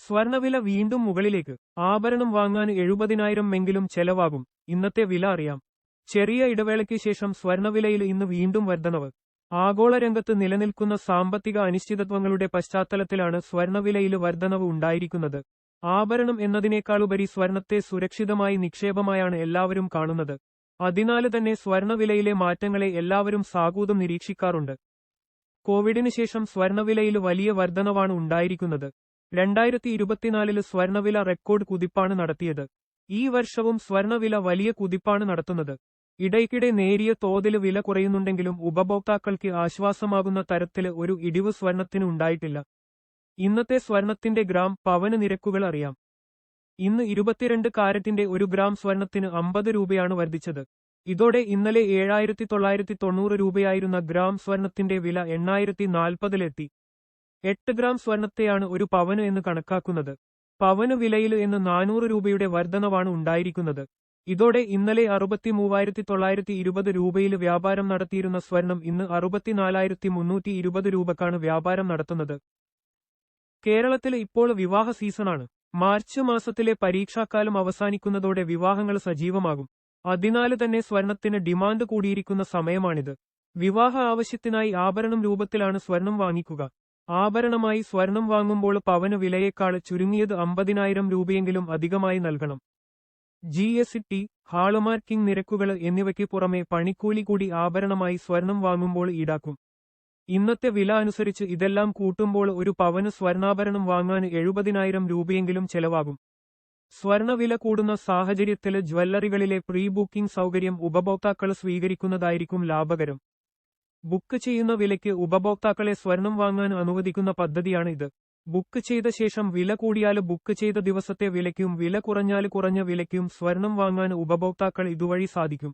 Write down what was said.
സ്വർണവില വീണ്ടും മുകളിലേക്ക്. ആഭരണം വാങ്ങാൻ 70,000 എങ്കിലും ചെലവാകും. ഇന്നത്തെ വില അറിയാം. ചെറിയ ഇടവേളയ്ക്ക് ശേഷം സ്വർണവിലയിൽ ഇന്ന് വീണ്ടും വർധനവ്. ആഗോള രംഗത്ത് നിലനിൽക്കുന്ന സാമ്പത്തിക അനിശ്ചിതത്വങ്ങളുടെ പശ്ചാത്തലത്തിലാണ് സ്വർണവിലയിൽ വർധനവ് ഉണ്ടായിരിക്കുന്നത്. ആഭരണം എന്നതിനേക്കാളുപരി സ്വർണത്തെ സുരക്ഷിതമായി നിക്ഷേപമായാണ് എല്ലാവരും കാണുന്നത്. അതിനാല് തന്നെ സ്വർണവിലയിലെ മാറ്റങ്ങളെ എല്ലാവരും സാഗൂതം നിരീക്ഷിക്കാറുണ്ട്. കോവിഡിന് ശേഷം സ്വർണവിലയിൽ വലിയ വർധനവാണ് ഉണ്ടായിരിക്കുന്നത്. 2024 സ്വർണവില റെക്കോർഡ് കുതിപ്പാണ് നടത്തിയത്. ഈ വർഷവും സ്വർണവില വലിയ കുതിപ്പാണ് നടത്തുന്നത്. ഇടയ്ക്കിടെ നേരിയ തോതിൽ വില കുറയുന്നുണ്ടെങ്കിലും ഉപഭോക്താക്കൾക്ക് ആശ്വാസമാകുന്ന തരത്തില് ഒരു ഇടിവ് സ്വർണത്തിന് ഉണ്ടായിട്ടില്ല. ഇന്നത്തെ സ്വർണത്തിന്റെ ഗ്രാം പവന് നിരക്കുകൾ അറിയാം. ഇന്ന് 22 കാരറ്റിന്റെ 1 ഗ്രാം സ്വർണത്തിന് 50 രൂപയാണ് വർദ്ധിച്ചത്. ഇതോടെ ഇന്നലെ 7,990 രൂപയായിരുന്ന ഗ്രാം സ്വർണത്തിന്റെ വില 8,040-ലെത്തി. 8 ഗ്രാം സ്വർണത്തെയാണ് ഒരു പവന് എന്ന് കണക്കാക്കുന്നത്. പവന് വിലയിൽ എന്ന് 400 രൂപയുടെ വർധനവാണ് ഉണ്ടായിരിക്കുന്നത്. ഇതോടെ ഇന്നലെ 63,920 രൂപയിൽ വ്യാപാരം നടത്തിയിരുന്ന സ്വർണം ഇന്ന് 64,320 രൂപക്കാണ് വ്യാപാരം നടത്തുന്നത്. കേരളത്തിൽ ഇപ്പോൾ വിവാഹ സീസണാണ്. മാർച്ച് മാസത്തിലെ പരീക്ഷാക്കാലം അവസാനിക്കുന്നതോടെ വിവാഹങ്ങൾ സജീവമാകും. അതിനാല് തന്നെ സ്വർണത്തിന് ഡിമാൻഡ് കൂടിയിരിക്കുന്ന സമയമാണിത്. വിവാഹ ആവശ്യത്തിനായി ആഭരണം രൂപത്തിലാണ് സ്വർണം വാങ്ങിക്കുക. ആഭരണമായി സ്വർണം വാങ്ങുമ്പോൾ പവന് വിലയേക്കാൾ ചുരുങ്ങിയത് 50,000 രൂപയെങ്കിലും അധികമായി നൽകണം. GST, ഹാൾമാർക്കിംഗ് നിരക്കുകൾ എന്നിവയ്ക്ക് പുറമെ പണിക്കൂലി കൂടി ആഭരണമായി സ്വർണം വാങ്ങുമ്പോൾ ഈടാക്കും. ഇന്നത്തെ വില അനുസരിച്ച് ഇതെല്ലാം കൂട്ടുമ്പോൾ ഒരു പവന് സ്വർണാഭരണം വാങ്ങാൻ 70,000 രൂപയെങ്കിലും ചെലവാകും. സ്വർണവില കൂടുന്ന സാഹചര്യത്തില് ജ്വല്ലറികളിലെ പ്രീ ബുക്കിംഗ് സൗകര്യം ഉപഭോക്താക്കൾ സ്വീകരിക്കുന്നതായിരിക്കും ലാഭകരം. ബുക്ക് ചെയ്യുന്ന വിലയ്ക്ക് ഉപഭോക്താക്കളെ സ്വർണം വാങ്ങാൻ അനുവദിക്കുന്ന പദ്ധതിയാണ് ഇത്. ബുക്ക് ചെയ്ത ശേഷം വില കൂടിയാല് ബുക്ക് ചെയ്ത ദിവസത്തെ വിലയ്ക്കും വില കുറഞ്ഞാല് കുറഞ്ഞ വിലയ്ക്കും സ്വർണം വാങ്ങാൻ ഉപഭോക്താക്കൾ ഇതുവഴി സാധിക്കും.